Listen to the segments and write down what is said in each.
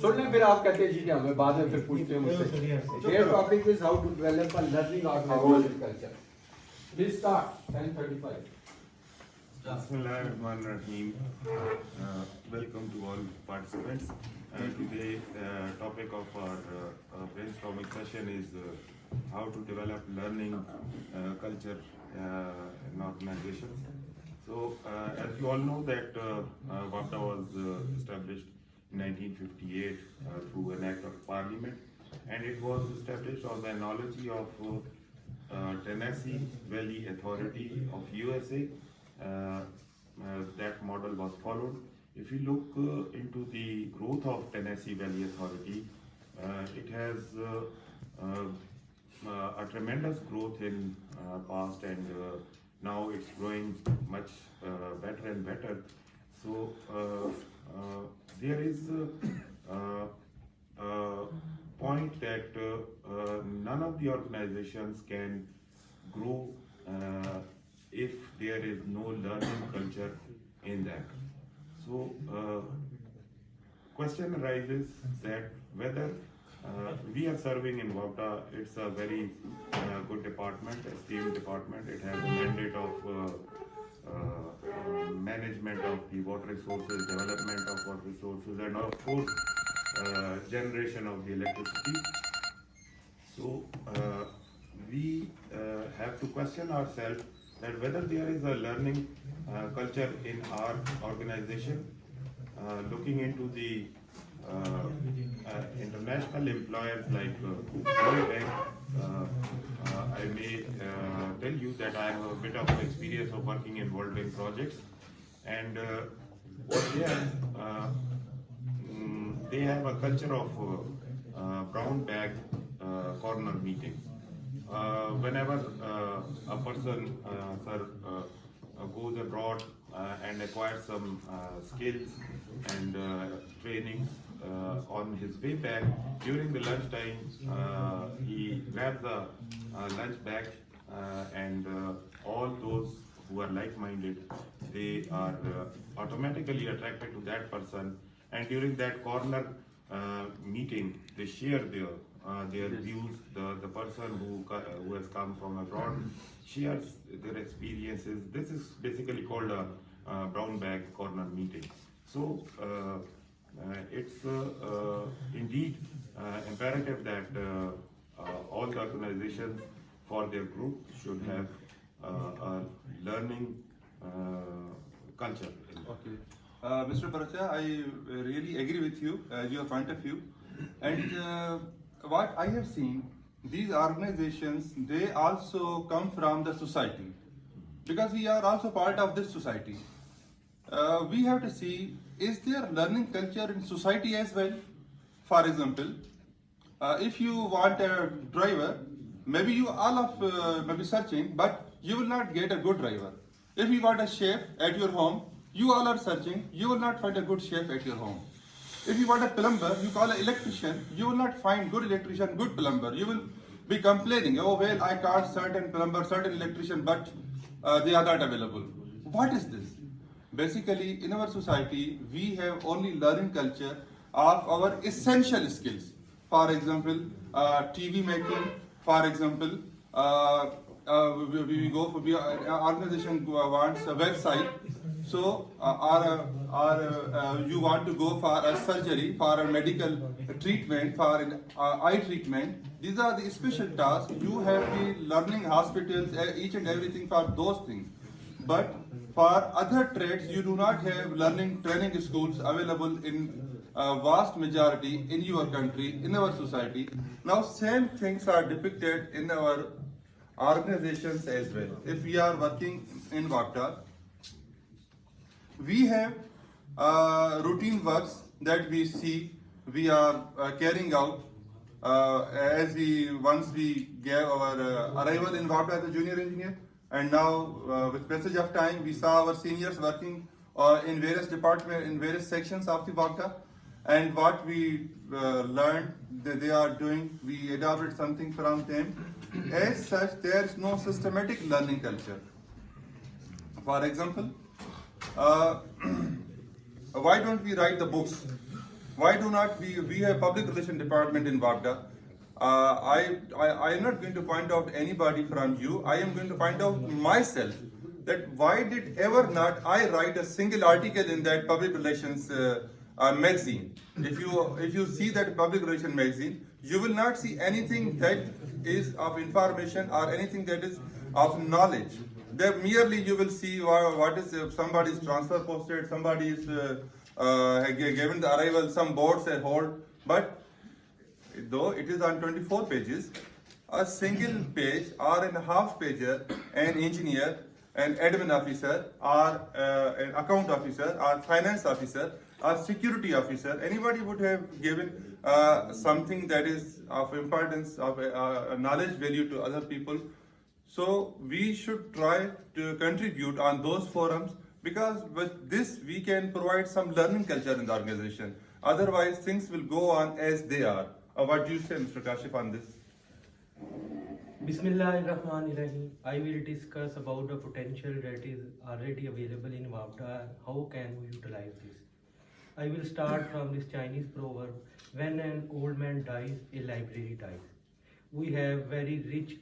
सुन लें फिर आप कहते हैं ठीक है हमें बाद में फिर पूछते हैं मुझसे Their topic is how to develop a learning organization culture. Please start 10:35. Bismillahirrahmanirrahim. Welcome to all participants. Today topic of our brainstorming session is how to develop learning culture in organizations. So as you all know that WAPDA was established in 1958 through an act of parliament, and it was established on the analogy of Tennessee Valley Authority of USA. That model was followed. If you look into the growth of Tennessee Valley Authority, it has a tremendous growth in past, and now it's growing much better and better. So there is a point that none of the organizations can grow if there is no learning culture in that. So question arises that whether we are serving in WAPDA, it's a very good department, esteemed department. It has a mandate of management of the water resources, development of water resources, and of course generation of the electricity. So we have to question ourselves that whether there is a learning culture in our organization. Looking into the international employers like World Bank, I may tell you that I have a bit of experience of working in World Bank projects, and what they have a culture of brown bag corner meetings. Whenever a person goes abroad and acquires some skills and trainings on his way back, during the lunchtime he grabs a lunch bag, and all those who are like-minded, they are automatically attracted to that person, and during that corner meeting they share their views. The person who has come from abroad shares their experiences. This is basically called a brown bag corner meeting. So it's indeed imperative that all the organizations for their group should have a learning culture. Okay. Mr. Paracha, I really agree with you, your point of view. And what I have seen, these organizations, they also come from the society, because we are also part of this society. We have to see, is there learning culture in society as well? For example, if you want a driver, maybe you all of maybe searching, but you will not get a good driver. If you want a chef at your home, you all are searching, you will not find a good chef at your home. If you want a plumber, you call an electrician, you will not find good electrician, good plumber. You will be complaining, oh well, I can't certain plumber, certain electrician, but they are not available. What is this? Basically, in our society, we have only learning culture of our essential skills. For example, TV making. For example, we go for organization wants a website. So, you want to go for a surgery, for a medical treatment, for an eye treatment. These are the special tasks. You have the learning hospitals, each and everything for those things. But for other trades, you do not have learning training schools available in vast majority in your country, in our society. Now, same things are depicted in our organizations as well. If we are working in WAPDA, we have routine works that we see we are carrying out as once we gave our arrival in WAPDA as a junior engineer, and now with passage of time we saw our seniors working in various departments, in various sections of the WAPDA, and what we learned that they are doing, we adopted something from them. As such, there is no systematic learning culture. For example, why don't we write the books? why do not we have public relation department in WAPDA. I am not going to point out anybody from you. I am going to point out myself that why did ever not I write a single article in that public relations magazine. If you see that public relation magazine, you will not see anything that is of information or anything that is of knowledge. There merely you will see what is somebody's transfer posted, somebody is given the arrival, some boards are hold, but though it is on 24 pages, a single page or in a half pager, an engineer, an admin officer, or an account officer, or finance officer, or security officer, anybody would have given something that is of importance, of knowledge value to other people. So we should try to contribute on those forums, because with this we can provide some learning culture in the organization. Otherwise things will go on as they are. What do you say, Mr. Kashif, on this? Bismillahirrahmanirrahim. I will discuss about the potential that is already available in WAPDA and how can we utilize this. I will start from this Chinese proverb, when an old man dies, a library dies. We have very rich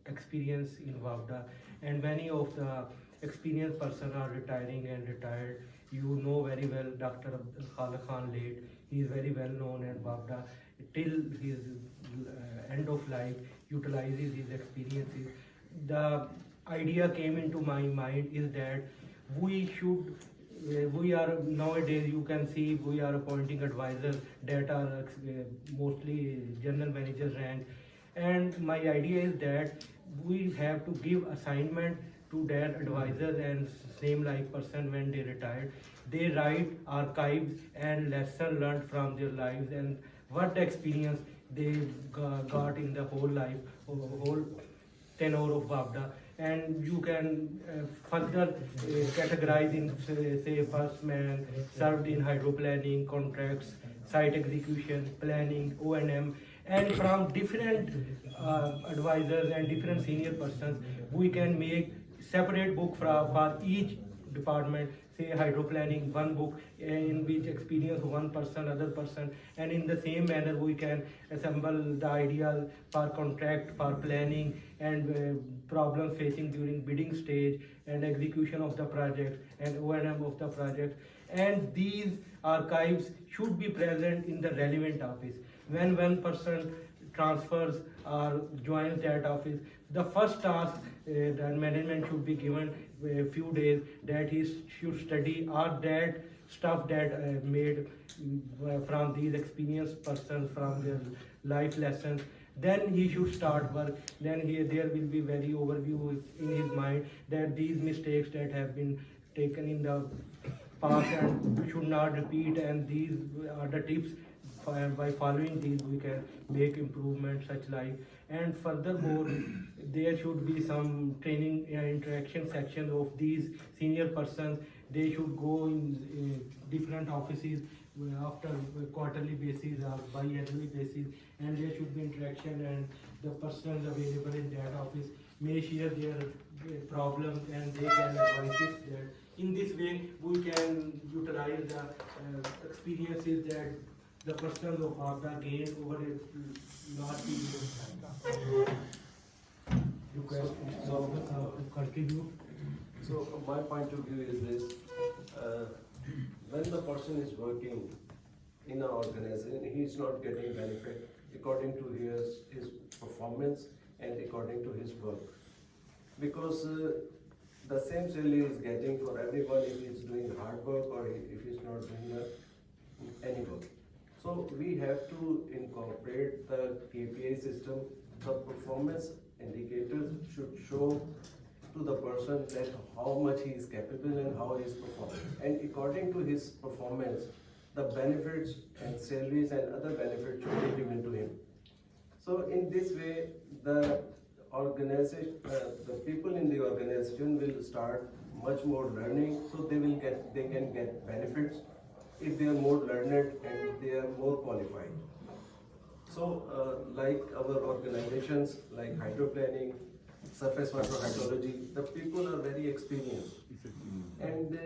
experience in WAPDA, and many of the experienced persons are retiring and retired. You know very well Dr. Khalid Khan late. He is very well known at WAPDA. Till his end of life, utilizes his experiences. The idea came into my mind is that we are nowadays, you can see we are appointing advisors that are mostly general managers rank, and my idea is that we have to give assignment to their advisors, and same like person when they retired, they write archives and lesson learned from their lives and what experience they got in the whole life, whole tenure of WAPDA. And you can further categorize in say first man served in hydroplanning, contracts, site execution, planning, O&M, and from different advisors and different senior persons, we can make separate book for each department. Say hydroplanning, one book in which experience one person, other person, and in the same manner we can assemble the ideas for contract, for planning, and problems facing during bidding stage and execution of the project and O&M of the project. And these archives should be present in the relevant office. When one person transfers or joins that office, the first task that management should be given a few days that he should study or that stuff that made from these experienced persons from their life lessons. Then he should start work. Then there will be very overview in his mind that these mistakes that have been taken in the past and should not repeat, and these are the tips. By following these we can make improvements such like. And furthermore, there should be some training interaction sections of these senior persons. They should go in different offices after quarterly basis or bi-annually basis, and there should be interaction, and the persons available in that office may share their problems and they can advise it there. In this way we can utilize the experiences that the persons of WAPDA gained over a large period of time. Request to contribute. So my point of view is this: when the person is working in an organization, he is not getting benefit according to his performance and according to his work, because the same salary is getting for everyone if he is doing hard work or if he is not doing any work. So we have to incorporate the KPI system. The performance indicators should show to the person that how much he is capable and how he is performing. And according to his performance, the benefits and salaries and other benefits should be given to him. So in this way, the organization, the people in the organization will start much more learning, so they can get benefits if they are more learned and they are more qualified. So like our organizations like hydroplanning, surface water hydrology, the people are very experienced. And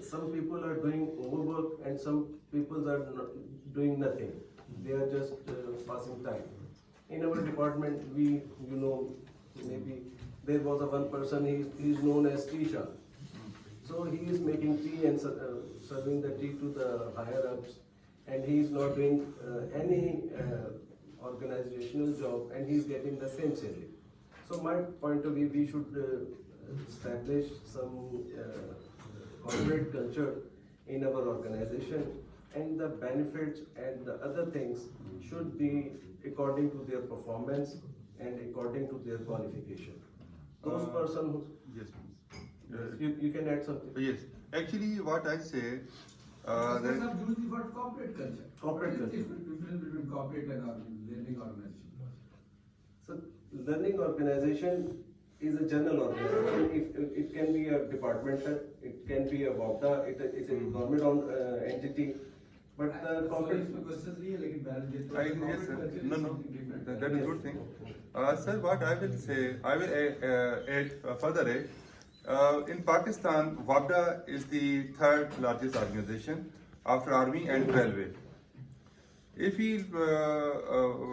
some people are doing overwork and some people are doing nothing. They are just passing time. In our department, maybe there was one person, he is known as tea shop. So he is making tea and serving the tea to the higher ups, and he is not doing any organizational job, and he is getting the same salary. So my point of view, we should establish some corporate culture in our organization, and the benefits and the other things should be according to their performance and according to their qualification. Those person who Yes, please. you can add something. Yes, actually, what I say. There's a use the word corporate culture. Corporate What is culture. the difference between corporate and learning organization? So learning organization is a general organization. If it can be a departmental, it can be a WAPDA, it's a government entity. But the corporate. Yes, sir. No, that is good thing. Sir, what I will say, I will add further. In Pakistan, WAPDA is the third largest organization after Army and Railway. If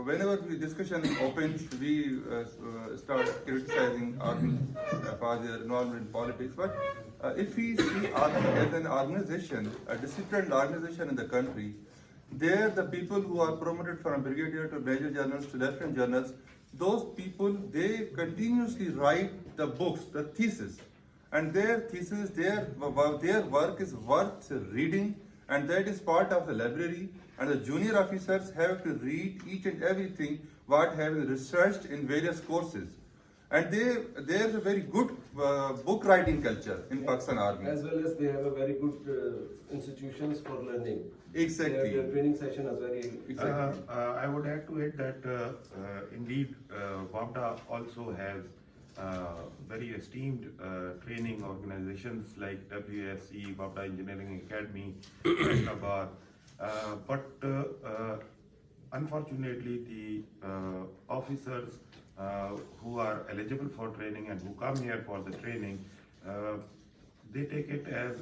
whenever the discussion opens, we start criticizing Army for their involvement in politics. But if we see Army as an organization, a disciplined organization in the country, there the people who are promoted from brigadier to major generals to lieutenant generals, those people, they continuously write the books, the thesis. And their thesis, their work is worth reading, and that is part of the library. And the junior officers have to read each and everything what have been researched in various courses. And there's a very good book writing culture in Pakistan Army. As well as they have a very good institutions for learning. Exactly. Their training session is very. Exactly. I would add to it that indeed WAPDA also has very esteemed training organizations like WSC, WAPDA Engineering Academy, Islamabad. But unfortunately, the officers who are eligible for training and who come here for the training, they take it as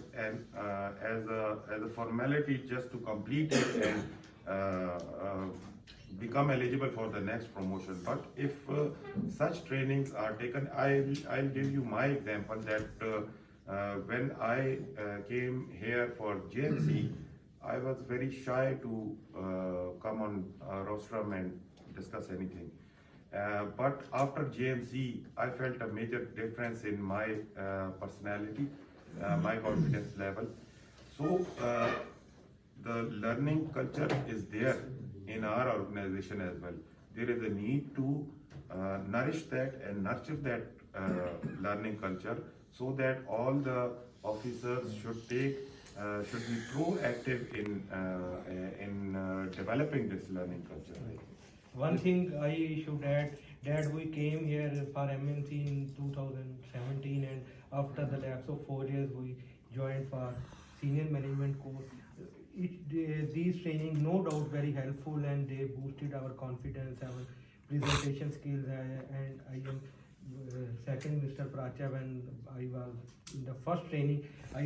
a formality just to complete it and become eligible for the next promotion. But if such trainings are taken, I'll give you my example that when I came here for JMC, I was very shy to come on rostrum and discuss anything. But after JMC, I felt a major difference in my personality, my confidence level. So the learning culture is there in our organization as well. There is a need to nourish that and nurture that learning culture so that all the officers should be proactive in developing this learning culture. One thing I should add that we came here for MNC in 2017, and after the lapse of 4 years we joined for senior management course. These training no doubt very helpful, and they boosted our confidence, our presentation skills, and I am second Mr. Pracha. When I was in the first training, I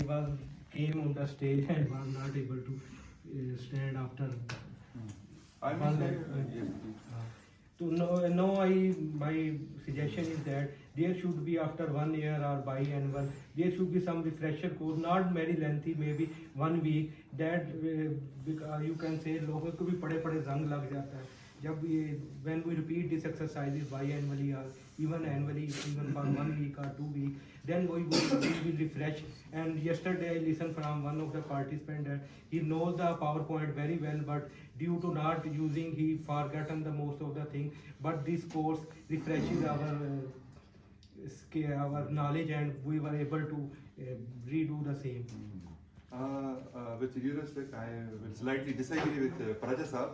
came on the stage and was not able to stand after. I will say, my suggestion is that there should be after 1 year or biannual, there should be some refresher course, not very lengthy, maybe 1 week, that you can say लोगों को भी पड़े जंग लग जाता है जब ये when we repeat these exercises biannually or even annually, even for 1 week or 2 weeks, then we will refresh. And yesterday I listened from one of the participants that he knows the PowerPoint very well, but due to not using, he forgotten the most of the thing. But this course refreshes our knowledge, and we were able to redo the same. With due respect, I will slightly disagree with Praja Sahab.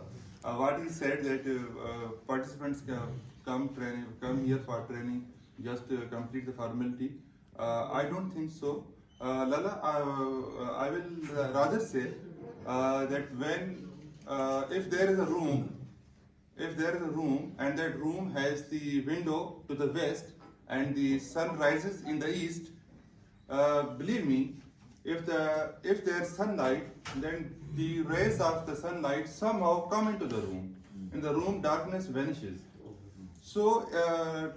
What he said that participants come here for training just to complete the formality. I don't think so. Lala, I will rather say that if there is a room if there is a room and that room has the window to the west and the sun rises in the east, believe me, if there's sunlight, then the rays of the sunlight somehow come into the room. In the room, darkness vanishes. So,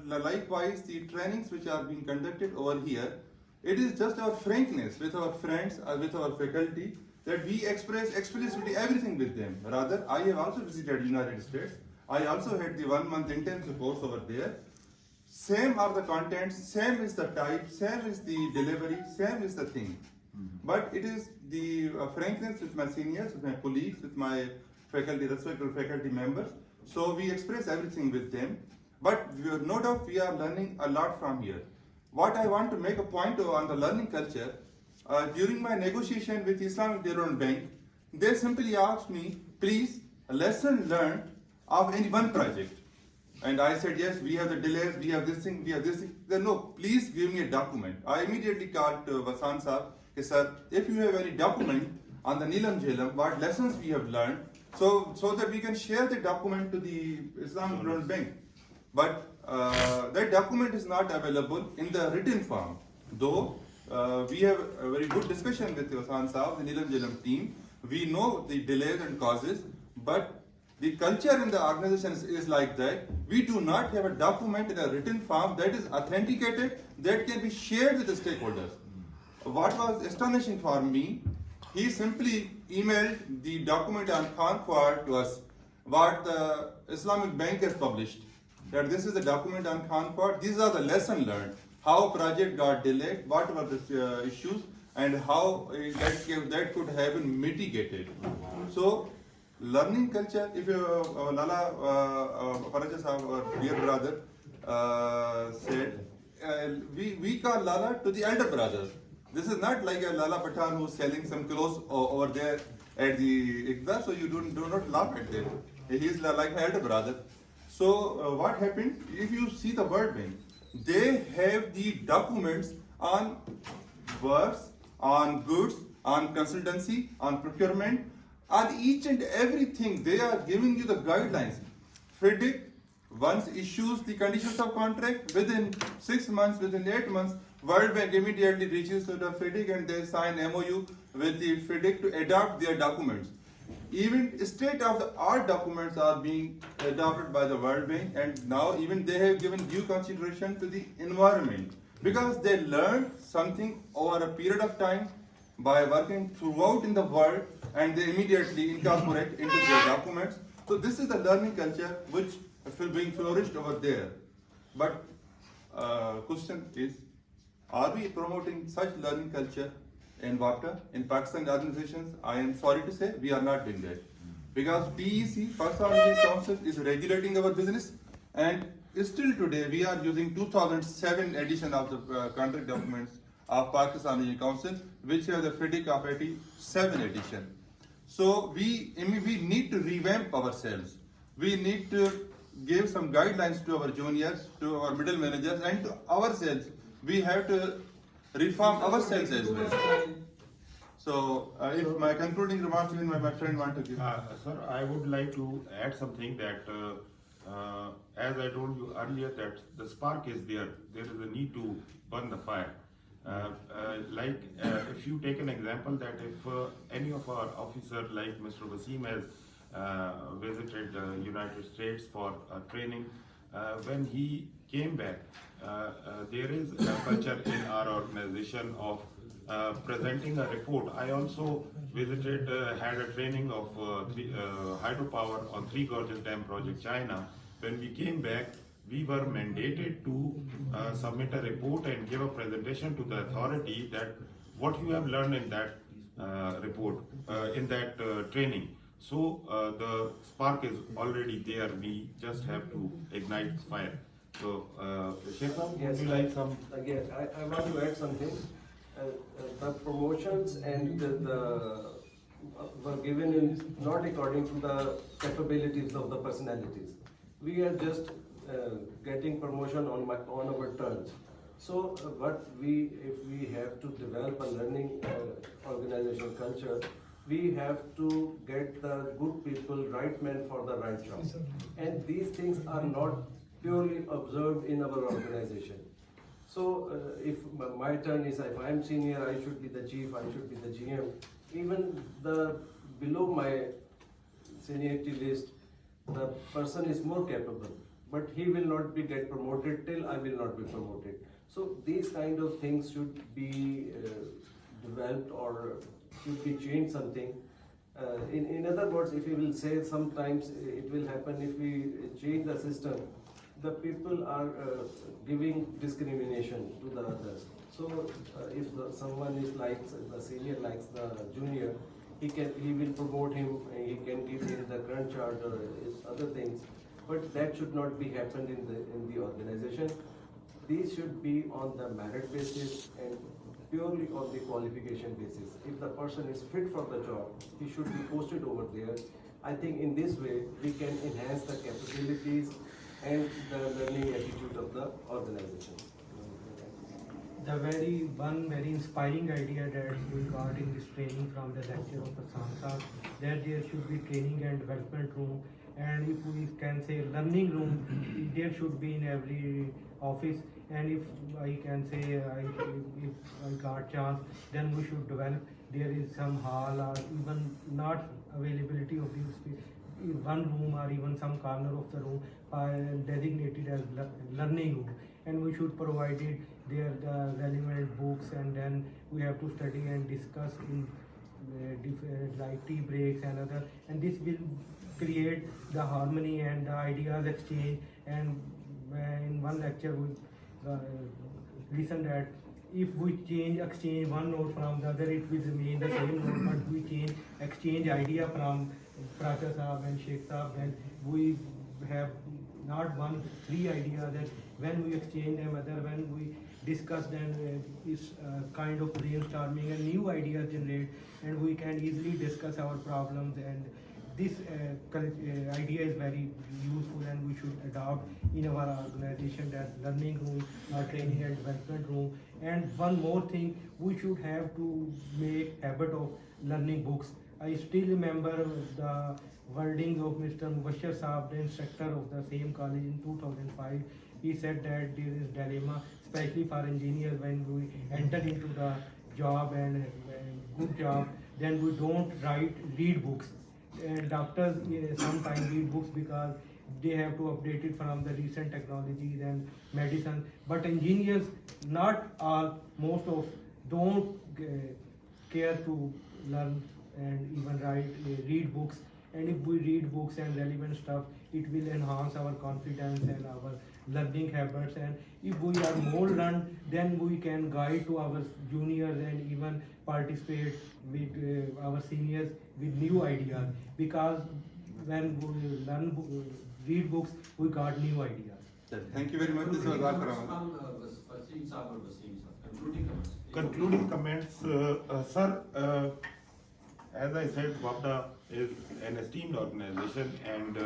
likewise, the trainings which are being conducted over here, it is just our frankness with our friends, with our faculty, that we express explicitly everything with them. Rather, I have also visited United States. I also had the 1 month intensive course over there. Same are the contents, same is the type, same is the delivery, same is the thing. But it is the frankness with my seniors, with my colleagues, with my faculty, respected faculty members. So we express everything with them. But no doubt we are learning a lot from here. What I want to make a point on the learning culture, during my negotiation with Islamic Development Bank, they simply asked me, please, a lesson learned of any one project. And I said, yes, we have the delays, we have this thing, we have this thing. Then no, please give me a document. I immediately called Vasan Saab, sir, if you have any document on the Neelam Jhelum, what lessons we have learned, so that we can share the document to the Islamic Development Bank. But that document is not available in the written form. Though we have a very good discussion with Vasan Saab, the Neelam Jhelum team, we know the delays and causes, but the culture in the organization is like that. We do not have a document in a written form that is authenticated, that can be shared with the stakeholders. What was astonishing for me, he simply emailed the document on Concord to us, what the Islamic Bank has published. That this is the document on Concord, these are the lessons learned, how project got delayed, what were the issues, and how that could have been mitigated. So, learning culture, if Lala Paraja Sahab, our dear brother, said, we call Lala to the elder brothers. This is not like a Lala Pathan who's selling some clothes over there at the Ikda, so you do not laugh at him. He is like an elder brother. So what happened? If you see the World Bank, they have the documents on works, on goods, on consultancy, on procurement, on each and everything. They are giving you the guidelines. FIDIC once issues the conditions of contract, within 6 months, within 8 months, World Bank immediately reaches to the FIDIC and they sign MOU with the FIDIC to adopt their documents. Even state-of-the-art documents are being adopted by the World Bank, and now even they have given due consideration to the environment, because they learned something over a period of time by working throughout in the world, and they immediately incorporate into their documents. So this is the learning culture which will being flourished over there. But question is, are we promoting such learning culture in WAPDA, in Pakistan organizations? I am sorry to say we are not doing that, because PEC, Pakistan Engineering Council, is regulating our business, and still today we are using 2007 edition of the contract documents of Pakistan Engineering Council, which have the FIDIC of 87 edition. So we need to revamp ourselves. We need to give some guidelines to our juniors, to our middle managers, and to ourselves. We have to reform ourselves as well. So, if my concluding remarks, my friend want to give. Sir, I would like to add something that, as I told you earlier, that the spark is there. There is a need to burn the fire. If you take an example that if any of our officers like Mr. Wasim has visited the United States for training, when he came back, there is a culture in our organization of presenting a report. I also visited, had a training of hydropower on Three Gorges Dam project, China. When we came back, we were mandated to submit a report and give a presentation to the authority that what you have learned in that report, in that training. So the spark is already there. We just have to ignite fire. So, Shekhar, Yes, would you like some? Again, I want to add something. The promotions and were given in not according to the capabilities of the personalities. We are just getting promotion on our terms. So, if we have to develop a learning organization culture, we have to get the good people, right men for the right job. And these things are not purely observed in our organization. So if my turn is, if I am senior, I should be the chief, I should be the GM. Even the below my seniority list, the person is more capable, but he will not be get promoted till I will not be promoted. So these kind of things should be developed or should be changed something. In other words, if we will say sometimes it will happen if we change the system, the people are giving discrimination to the others. So if someone is likes the senior likes the junior, he will promote him, he can give him the current chart or other things. But that should not be happened in the organization. These should be on the merit basis and purely on the qualification basis. If the person is fit for the job, he should be posted over there. I think in this way we can enhance the capabilities and the learning attitude of the organization. The very inspiring idea that we got in this training from the lecture of Hassan Sahab, that there should be training and development room, and if we can say learning room, there should be in every office. And if I can say if I got chance, then we should develop. There is some hall or even not availability of these one room or even some corner of the room designated as learning room, and we should provide it there the relevant books, and then we have to study and discuss in different like tea breaks and other, and this will create the harmony and the ideas exchange. And in one lecture we listen that if we exchange one note from the other, it will remain the same note, but we exchange idea from Pracha Sahab and Sheikh Sahab, then we have not 3 ideas that when we exchange them, other when we discuss, then is kind of brainstorming and new ideas generate, and we can easily discuss our problems. And this idea is very useful, and we should adopt in our organization, that learning room, training and development room. And one more thing, we should have to make habit of learning books. I still remember the wording of Mr. Mubashir Saab, the instructor of the same college in 2005. He said that there is dilemma, especially for engineers, when we enter into the job and good job, then we don't read books. And doctors sometimes read books because they have to update it from the recent technologies and medicine. But engineers, not all, most of, don't care to learn and even read books. And if we read books and relevant stuff, it will enhance our confidence and our learning habits. And if we are more learned, then we can guide to our juniors and even participate with our seniors with new ideas. Because when we read books, we got new ideas. Thank you very much. This was Dr. Concluding comments, sir. As I said, WAPDA is an esteemed organization, and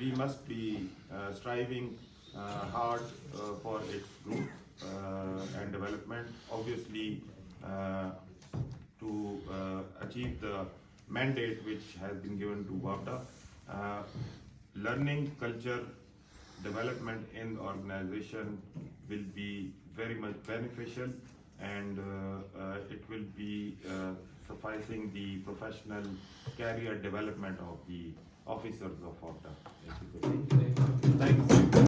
we must be striving hard for its growth and development. Obviously, to achieve the mandate which has been given to WAPDA, learning culture development in the organization will be very much beneficial, and it will be sufficing the professional career development of the officers of WAPDA. Thank you.